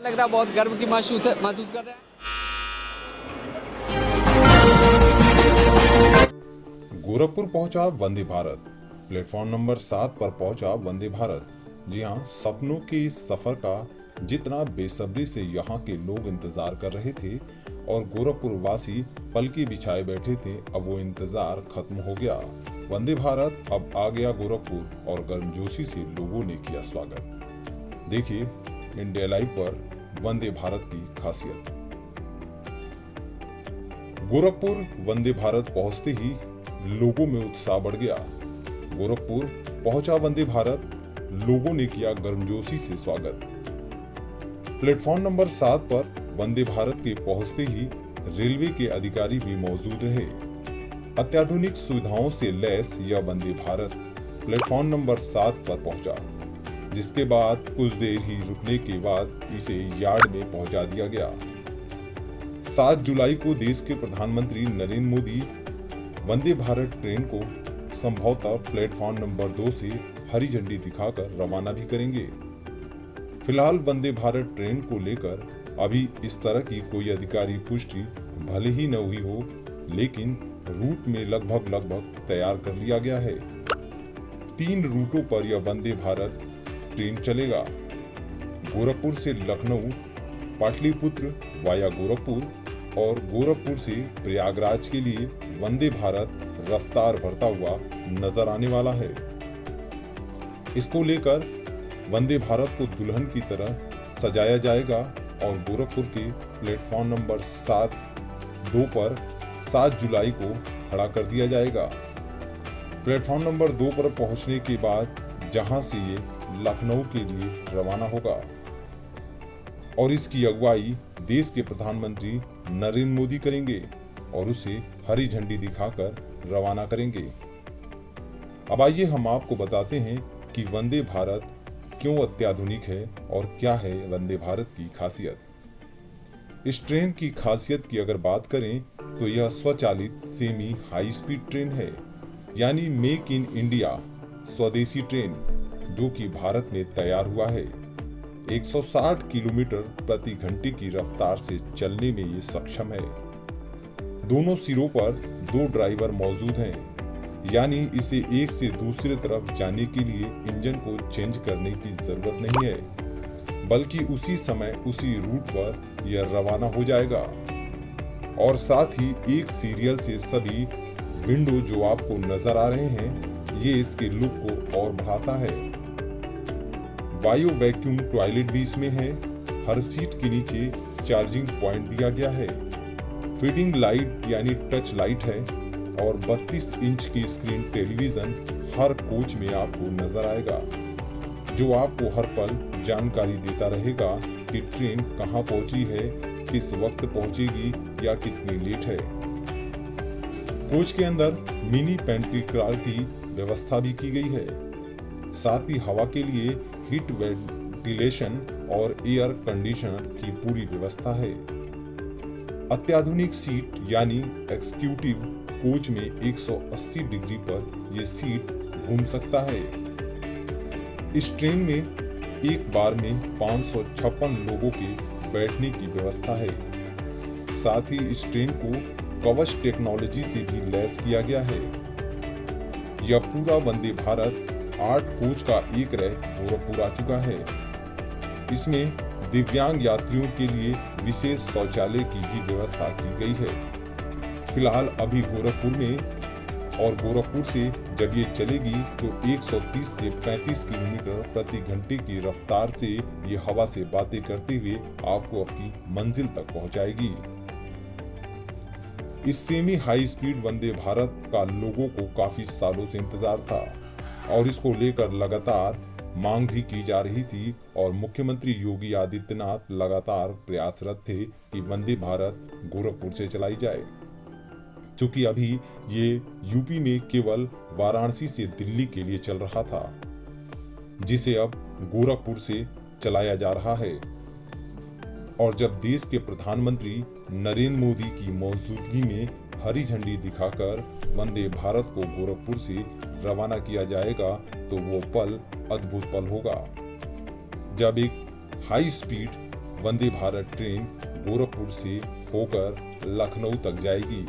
लग रहा है, बहुत गर्व की महसूस कर रहे हैं। गोरखपुर पहुंचा वंदे भारत। प्लेटफॉर्म नंबर 7 पर पहुंचा वंदे भारत। जी हां, सपनों के इस सफर का जितना बेसब्री से यहां के लोग इंतजार कर रहे थे और गोरखपुर वासी पलकी बिछाए बैठे थे, अब वो इंतजार खत्म हो गया। वंदे भारत अब आ गया गोरखपुर और गर्मजोशी से लोगों ने किया स्वागत। देखिए इंडिया लाइव पर वंदे भारत की खासियत। गोरखपुर वंदे भारत पहुंचते ही लोगों में उत्साह बढ़ गया। गोरखपुर पहुंचा वंदे भारत, लोगों ने किया गर्मजोशी से स्वागत। प्लेटफॉर्म नंबर 7 पर वंदे भारत के पहुंचते ही रेलवे के अधिकारी भी मौजूद रहे। अत्याधुनिक सुविधाओं से लैस यह वंदे भारत प्लेटफॉर्म नंबर 7 पर पहुंचा, जिसके बाद कुछ देर ही रुकने के बाद इसे यार्ड में पहुंचा दिया गया। 7 जुलाई को देश के प्रधानमंत्री नरेंद्र मोदी वंदे भारत ट्रेन को संभवतः प्लेटफॉर्म नंबर 2 से हरी झंडी दिखाकर रवाना भी करेंगे। फिलहाल वंदे भारत ट्रेन को लेकर अभी इस तरह की कोई आधिकारिक पुष्टि भले ही न हुई हो, लेकिन रूट में लगभग तैयार कर लिया गया है। 3 रूटों पर यह वंदे भारत ट्रेन चलेगा। गोरखपुर से लखनऊ, पाटलिपुत्र वाया गोरखपुर और गोरखपुर से प्रयागराज के लिए वंदे भारत रफ्तार भरता हुआ नजर आने वाला है। इसको लेकर वंदे भारत को दुल्हन की तरह सजाया जाएगा और गोरखपुर के प्लेटफॉर्म नंबर 7 पर 7 जुलाई को खड़ा कर दिया जाएगा। प्लेटफॉर्म नंबर 2 पर पहुंचने के बाद जहां से ये लखनऊ के लिए रवाना होगा और इसकी अगुवाई देश के प्रधानमंत्री नरेंद्र मोदी करेंगे और उसे हरी झंडी दिखाकर रवाना करेंगे। अब आइए हम आपको बताते हैं कि वंदे भारत क्यों अत्याधुनिक है और क्या है वंदे भारत की खासियत। इस ट्रेन की खासियत की अगर बात करें तो यह स्वचालित सेमी हाई स्पीड ट्रेन है, यानी मेक इन इंडिया स्वदेशी ट्रेन, जो कि भारत में तैयार हुआ है। 160 किलोमीटर प्रति घंटे की रफ्तार से चलने में ये सक्षम है। दोनों सिरों पर 2 ड्राइवर मौजूद हैं, यानी इसे एक से दूसरे तरफ जाने के लिए इंजन को चेंज करने की जरूरत नहीं है, बल्कि उसी समय उसी रूट पर यह रवाना हो जाएगा। और साथ ही एक सीरियल से सभी विंडो जो आपको नजर आ रहे हैं, ये इसके लुक को और बढ़ाता है। वायु वैक्यूम टॉयलेट भी इसमें है। हर सीट के नीचे चार्जिंग पॉइंट दिया गया है। फीडिंग लाइट यानी टच लाइट है और 32 इंच की स्क्रीन टेलीविजन हर कोच में आपको नजर आएगा, जो आपको हर पल जानकारी देता रहेगा कि ट्रेन कहां पहुंची है, किस वक्त पहुंचेगी या कितनी लेट है। कोच के अंदर मिनी पेंट्री कार की व्यवस्था भी की गई है। साथ ही हवा के लिए हीट वेंटिलेशन और एयर कंडीशनर की पूरी व्यवस्था है। अत्याधुनिक सीट यानी एग्जीक्यूटिव कोच में 180 डिग्री पर यह सीट घूम सकता है। इस ट्रेन में एक बार में 556 लोगों के बैठने की व्यवस्था है। साथ ही इस ट्रेन को कवच टेक्नोलॉजी से भी लैस किया गया है। यह पूरा वंदे भारत 8 कोच का एक रह गोरखपुर आ चुका है। इसमें दिव्यांग यात्रियों के लिए विशेष शौचालय की भी व्यवस्था की गई है। फिलहाल अभी गोरखपुर में और गोरखपुर से जब ये चलेगी तो 130 से 35 किलोमीटर प्रति घंटे की रफ्तार से ये हवा से बातें करते हुए आपको अपनी मंजिल तक पहुंचाएगी। इस semi high speed Vande Bharat का लोगों को काफी सालों से इंतजार था और इसको लेकर लगातार मांग भी की जा रही थी और मुख्यमंत्री योगी आदित्यनाथ लगातार प्रयासरत थे कि वंदे भारत गोरखपुर से चलाई जाए। चूंकि अभी ये यूपी में केवल वाराणसी से दिल्ली के लिए चल रहा था, जिसे अब गोरखपुर से चलाया जा रहा है। और जब देश के प्रधानमंत्री नरेंद्र मोदी की मौजूदगी में हरी झंडी दिखाकर वंदे भारत को गोरखपुर से रवाना किया जाएगा तो वो पल अद्भुत पल होगा, जब एक high speed Vande Bharat train Gorakhpur से होकर लखनऊ तक जाएगी।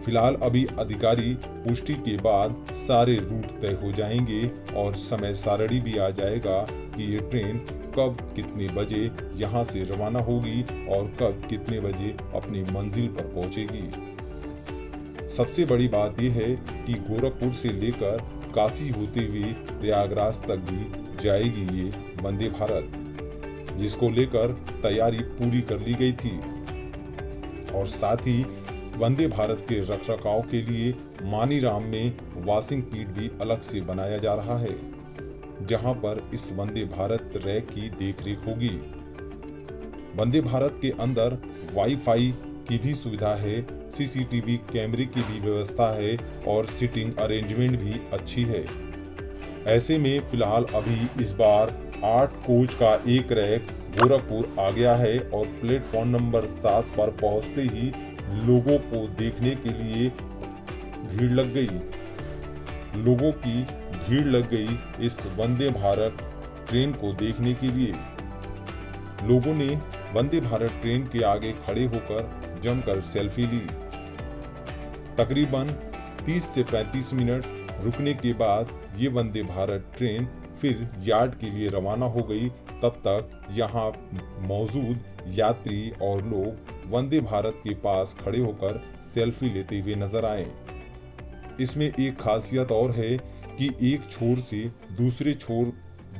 फिलहाल अभी आधिकारिक पुष्टि के बाद सारे रूट तय हो जाएंगे और समय सारणी भी आ जाएगा कि ये ट्रेन कब कितने बजे यहां से रवाना होगी और कब कितने बजे अपनी मंजिल पर पहुंचेगी। सबसे बड़ी बात यह है कि गोरखपुर से लेकर काशी होते हुए प्रयागराज तक भी जाएगी ये वंदे भारत, जिसको लेकर तैयारी पूरी कर ली गई थी। और साथ ही वंदे भारत के रखरखाव के लिए मानीराम में वाशिंग पीट भी अलग से बनाया जा रहा है, जहां पर इस वंदे भारत रैक की देखरेख होगी। वंदे भारत के अंदर वाईफाई की भी सुविधा है, सीसीटीवी कैमरे की भी व्यवस्था है और सीटिंग अरेंजमेंट भी अच्छी है। ऐसे में फिलहाल अभी इस बार 8 कोच का एक रैक गोरखपुर आ गया है और प्लेटफॉर्म नंबर 7 पर पहुंचते ही लोगों को देखने के लिए भीड़ लग गई। लोगों की भीड़ लग गई इस वंदे भारत ट्रेन को देखने के लिए। लोगों ने वंदे भारत ट्रेन के आगे खड़े होकर जमकर सेल्फी ली। तकरीबन 30 से 35 मिनट रुकने के बाद ये वंदे भारत ट्रेन फिर यार्ड के लिए रवाना हो गई। तब तक यहाँ मौजूद यात्री और लोग वंदे भारत के पास खड़े होकर सेल्फी लेते हुए नजर आए। इसमें एक खासियत और है कि एक छोर से दूसरे छोर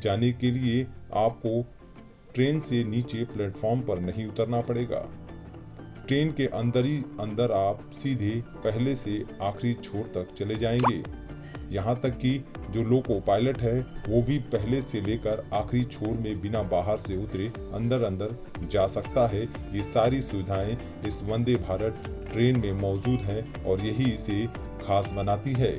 जाने के लिए आपको ट्रेन से नीचे प्लेटफॉर्म पर नहीं उतरना पड़ेगा। ट्रेन के अंदर ही अंदर आप सीधे पहले से आखिरी छोर तक चले जाएंगे। यहाँ तक कि जो लोको पायलट है वो भी पहले से लेकर आखिरी छोर में बिना बाहर से उतरे अंदर अंदर जा सकता है। ये सारी सुविधाएं इस वंदे भारत ट्रेन में मौजूद हैं और यही इसे खास बनाती है।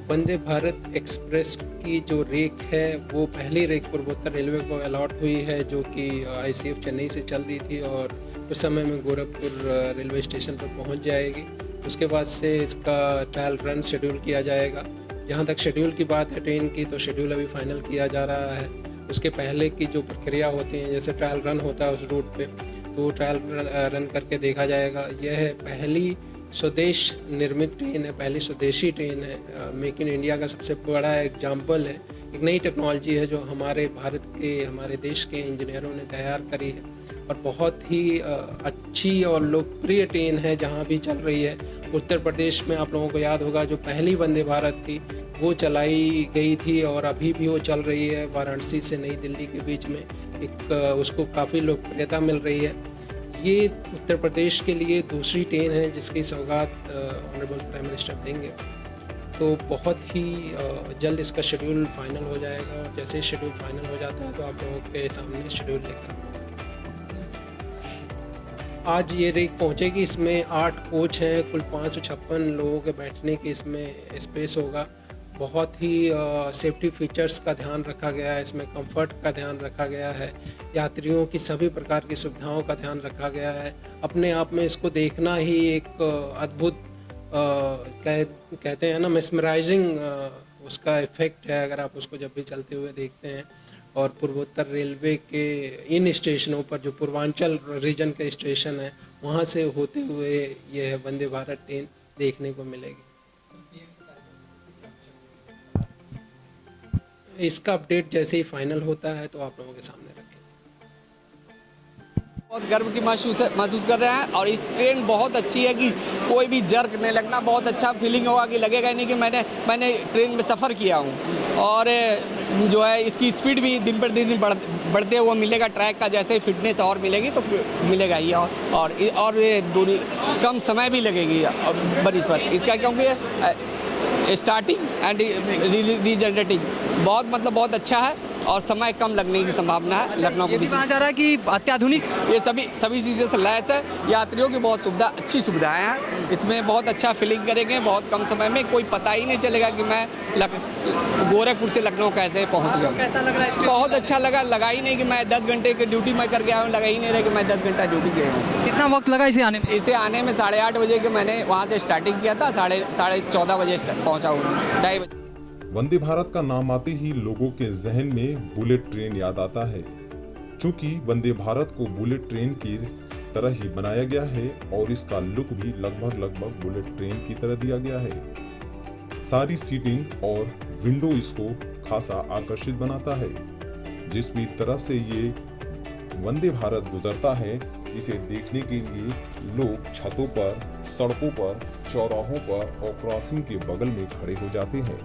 वंदे भारत एक्सप्रेस की जो रेक है वो पहली रेक पूर्वोत्तर रेलवे को अलॉट हुई है, जो कि आईसीएफ चेन्नई से चल रही थी और कुछ समय में गोरखपुर रेलवे स्टेशन पर पहुंच जाएगी। उसके बाद से इसका ट्रायल रन शेड्यूल किया जाएगा। जहां तक शेड्यूल की बात है ट्रेन की, तो शेड्यूल अभी फाइनल किया जा रहा है। उसके पहले की जो प्रक्रिया होती है, जैसे ट्रायल रन होता है उस रूट पे, तो ट्रायल रन करके देखा जाएगा। यह है पहली स्वदेश निर्मित ट्रेन है, पहली स्वदेशी ट्रेन है। मेक इन इंडिया का सबसे बड़ा एग्जाम्पल है। एक नई टेक्नोलॉजी है जो हमारे भारत के, हमारे देश के इंजीनियरों ने तैयार करी है और बहुत ही अच्छी और लोकप्रिय ट्रेन है जहाँ भी चल रही है। उत्तर प्रदेश में आप लोगों को याद होगा जो पहली वंदे भारत थी वो चलाई गई थी और अभी भी वो चल रही है। वाराणसी से नई दिल्ली के बीच में एक उसको काफ़ी लोकप्रियता मिल रही है। ये उत्तर प्रदेश के लिए दूसरी ट्रेन है जिसकी सौगात ऑनरेबल प्राइम मिनिस्टर देंगे। तो बहुत ही जल्द इसका शेड्यूल फाइनल हो जाएगा और जैसे ही शेड्यूल फाइनल हो जाता है तो आप लोगों के सामने शेड्यूल लेकर आज ये रेक पहुंचेगी। इसमें 8 कोच हैं, कुल 556 लोगों के बैठने की इसमें स्पेस होगा। बहुत ही सेफ्टी फीचर्स का ध्यान रखा गया है, इसमें कंफर्ट का ध्यान रखा गया है, यात्रियों की सभी प्रकार की सुविधाओं का ध्यान रखा गया है। अपने आप में इसको देखना ही एक अद्भुत कहते हैं ना मेस्मराइजिंग उसका इफ़ेक्ट है अगर आप उसको जब भी चलते हुए देखते हैं। और पूर्वोत्तर रेलवे के इन स्टेशनों पर जो पूर्वांचल रीजन के स्टेशन है वहाँ से होते हुए यह वंदे भारत ट्रेन देखने को मिलेगी। इसका अपडेट जैसे ही फाइनल होता है तो आप लोगों के सामने रखें। बहुत गर्व की महसूस कर रहे हैं और इस ट्रेन बहुत अच्छी है कि कोई भी जर्क नहीं लगना, बहुत अच्छा फीलिंग होगा कि लगेगा ही नहीं कि मैंने ट्रेन में सफ़र किया हूँ। और जो है इसकी स्पीड भी दिन पर दिन बढ़ते हुए मिलेगा। ट्रैक का जैसे फिटनेस और मिलेगी तो मिलेगा ही और दूरी कम समय भी लगेगी बरिश पर इसका, क्योंकि स्टार्टिंग एंड रीजनरेटिंग बहुत अच्छा है। और समय कम लगने की संभावना है लखनऊ ये भी को। कहा जा रहा है कि अत्याधुनिक ये सभी चीज़ें से लैस है। यात्रियों की बहुत अच्छी सुविधाएं हैं इसमें, बहुत अच्छा फीलिंग करेंगे। बहुत कम समय में कोई पता ही नहीं चलेगा कि मैं गोरखपुर से लखनऊ कैसे पहुंच गया। कैसा लग रहा है? बहुत अच्छा लगा ही नहीं कि मैं 10 घंटे की ड्यूटी मैं करके आया हूँ, लगा ही नहीं रहा कि मैं 10 घंटा ड्यूटी किया हूँ। कितना वक्त लगा इसे आने में? इसे आने में 8:30 बजे के मैंने वहाँ से स्टार्टिंग किया था, 14:30 बजे पहुँचा हूँ, 2:30 बजे। वंदे भारत का नाम आते ही लोगों के जहन में बुलेट ट्रेन याद आता है, क्योंकि वंदे भारत को बुलेट ट्रेन की तरह ही बनाया गया है और इसका लुक भी लगभग बुलेट ट्रेन की तरह दिया गया है। सारी सीटिंग और विंडो इसको खासा आकर्षित बनाता है। जिस भी तरफ से ये वंदे भारत गुजरता है, इसे देखने के लिए लोग छतों पर, सड़कों पर, चौराहों पर और क्रॉसिंग के बगल में खड़े हो जाते हैं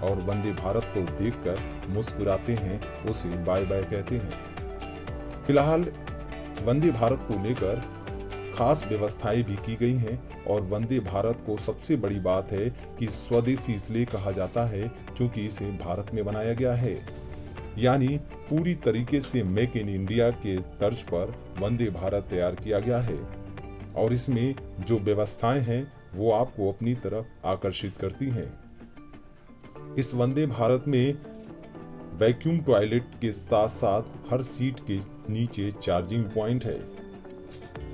और वंदे भारत को देखकर मुस्कुराते हैं, उसे बाय बाय कहते हैं। फिलहाल वंदे भारत को लेकर खास व्यवस्थाएं भी की गई हैं और वंदे भारत को सबसे बड़ी बात है कि स्वदेशी इसलिए कहा जाता है क्योंकि इसे भारत में बनाया गया है, यानी पूरी तरीके से मेक इन इंडिया के तर्ज पर वंदे भारत तैयार किया गया है और इसमें जो व्यवस्थाएं हैं वो आपको अपनी तरफ आकर्षित करती हैं। इस वंदे भारत में वैक्यूम टॉयलेट के साथ साथ हर सीट के नीचे चार्जिंग पॉइंट है,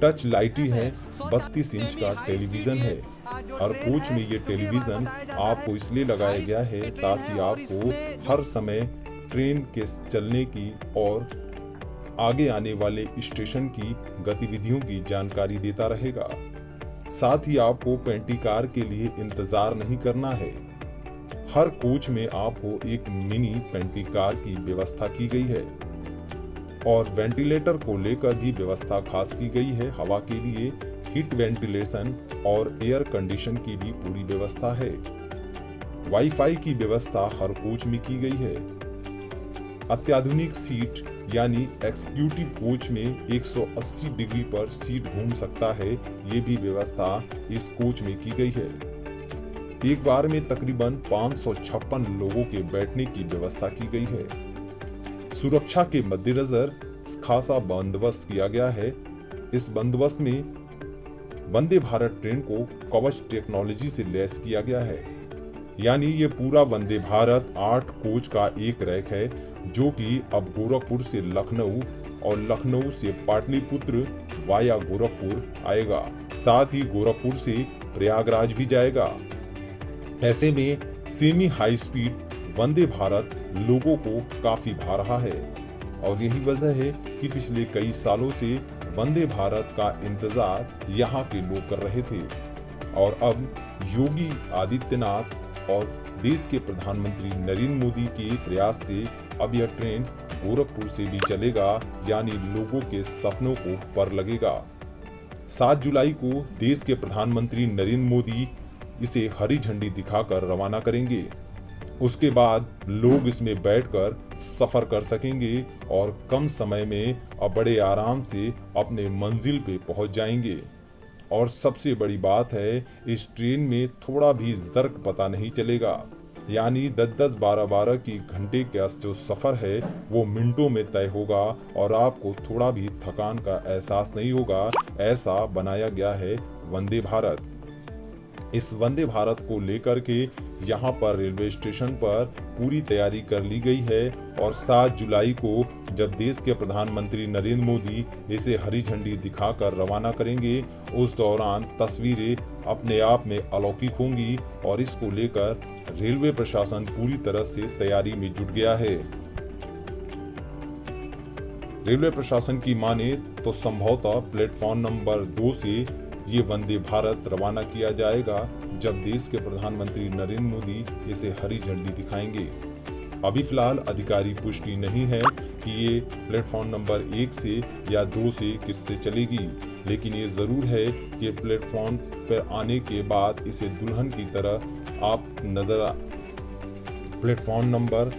टच लाइटी है, 32 इंच का टेलीविजन है। हर कोच में ये टेलीविजन आपको इसलिए लगाया गया है ताकि आपको हर समय ट्रेन के चलने की और आगे आने वाले स्टेशन की गतिविधियों की जानकारी देता रहेगा। साथ ही आपको पेंटी कार के लिए इंतजार नहीं करना है। हर कोच में आपको एक मिनी पेंटी कार की व्यवस्था की गई है और वेंटिलेटर को लेकर भी व्यवस्था खास की गई है। हवा के लिए हीट वेंटिलेशन और एयर कंडीशन की भी पूरी व्यवस्था है। वाईफाई की व्यवस्था हर कोच में की गई है। अत्याधुनिक सीट यानी एग्जीक्यूटिव कोच में 180 डिग्री पर सीट घूम सकता है, ये भी व्यवस्था इस कोच में की गई है। एक बार में तकरीबन 556 लोगों के बैठने की व्यवस्था की गई है। सुरक्षा के मद्देनजर खासा बंदोबस्त किया गया है। इस बंदोबस्त में वंदे भारत ट्रेन को कवच टेक्नोलॉजी से लैस किया गया है, यानी ये पूरा वंदे भारत 8 कोच का एक रैक है जो कि अब गोरखपुर से लखनऊ और लखनऊ से पाटलिपुत्र वाया गोरखपुर आएगा। साथ ही गोरखपुर से प्रयागराज भी जाएगा। ऐसे में semi high speed Vande Bharat लोगों को काफी भा रहा है और यही वजह है कि पिछले कई सालों से वंदे भारत का इंतजार यहाँ के लोग कर रहे थे और अब योगी आदित्यनाथ और देश के प्रधानमंत्री नरेंद्र मोदी के प्रयास से अब यह ट्रेन गोरखपुर से भी चलेगा, यानी लोगों के सपनों को पर लगेगा। 7 जुलाई को देश के प्रधानमंत्री नरेंद्र मोदी इसे हरी झंडी दिखाकर रवाना करेंगे। उसके बाद लोग इसमें बैठकर सफर कर सकेंगे और कम समय में और बड़े आराम से अपने मंजिल पे पहुंच जाएंगे। और सबसे बड़ी बात है, इस ट्रेन में थोड़ा भी जर्क पता नहीं चलेगा, यानी 10-10, 12-12 की घंटे का जो सफर है वो मिनटों में तय होगा और आपको थोड़ा भी थकान का एहसास नहीं होगा। ऐसा बनाया गया है वंदे भारत। इस वंदे भारत को लेकर के यहाँ पर रेलवे स्टेशन पर पूरी तैयारी कर ली गई है और 7 जुलाई को जब देश के प्रधानमंत्री नरेंद्र मोदी इसे हरी झंडी दिखाकर रवाना करेंगे, उस दौरान तस्वीरें अपने आप में अलौकिक होंगी और इसको लेकर रेलवे प्रशासन पूरी तरह से तैयारी में जुट गया है। रेलवे प्रशासन की माने तो संभवतः प्लेटफॉर्म नंबर 2 से ये वंदे भारत रवाना किया जाएगा जब देश के प्रधानमंत्री नरेंद्र मोदी इसे हरी झंडी दिखाएंगे। अभी फिलहाल अधिकारी पुष्टि नहीं है कि ये प्लेटफॉर्म नंबर 1 से या 2 से किससे चलेगी, लेकिन ये जरूर है कि प्लेटफॉर्म पर आने के बाद इसे दुल्हन की तरह आप प्लेटफॉर्म नंबर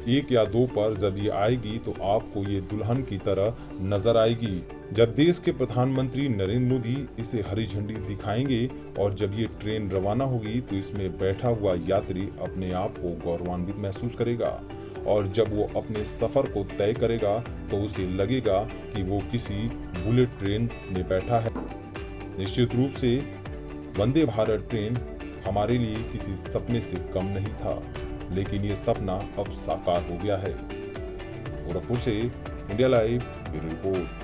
1 या 2 पर जब ये आएगी तो आपको ये दुल्हन की तरह नजर आएगी। जब देश के प्रधानमंत्री नरेंद्र मोदी इसे हरी झंडी दिखाएंगे और जब ये ट्रेन रवाना होगी तो इसमें बैठा हुआ यात्री अपने आप को गौरवान्वित महसूस करेगा और जब वो अपने सफर को तय करेगा तो उसे लगेगा कि वो किसी बुलेट ट्रेन में बैठा है। निश्चित रूप से वंदे भारत ट्रेन हमारे लिए किसी सपने से कम नहीं था, लेकिन ये सपना अब साकार हो गया है। गोरखपुर से इंडिया लाइव ब्यूरो रिपोर्ट।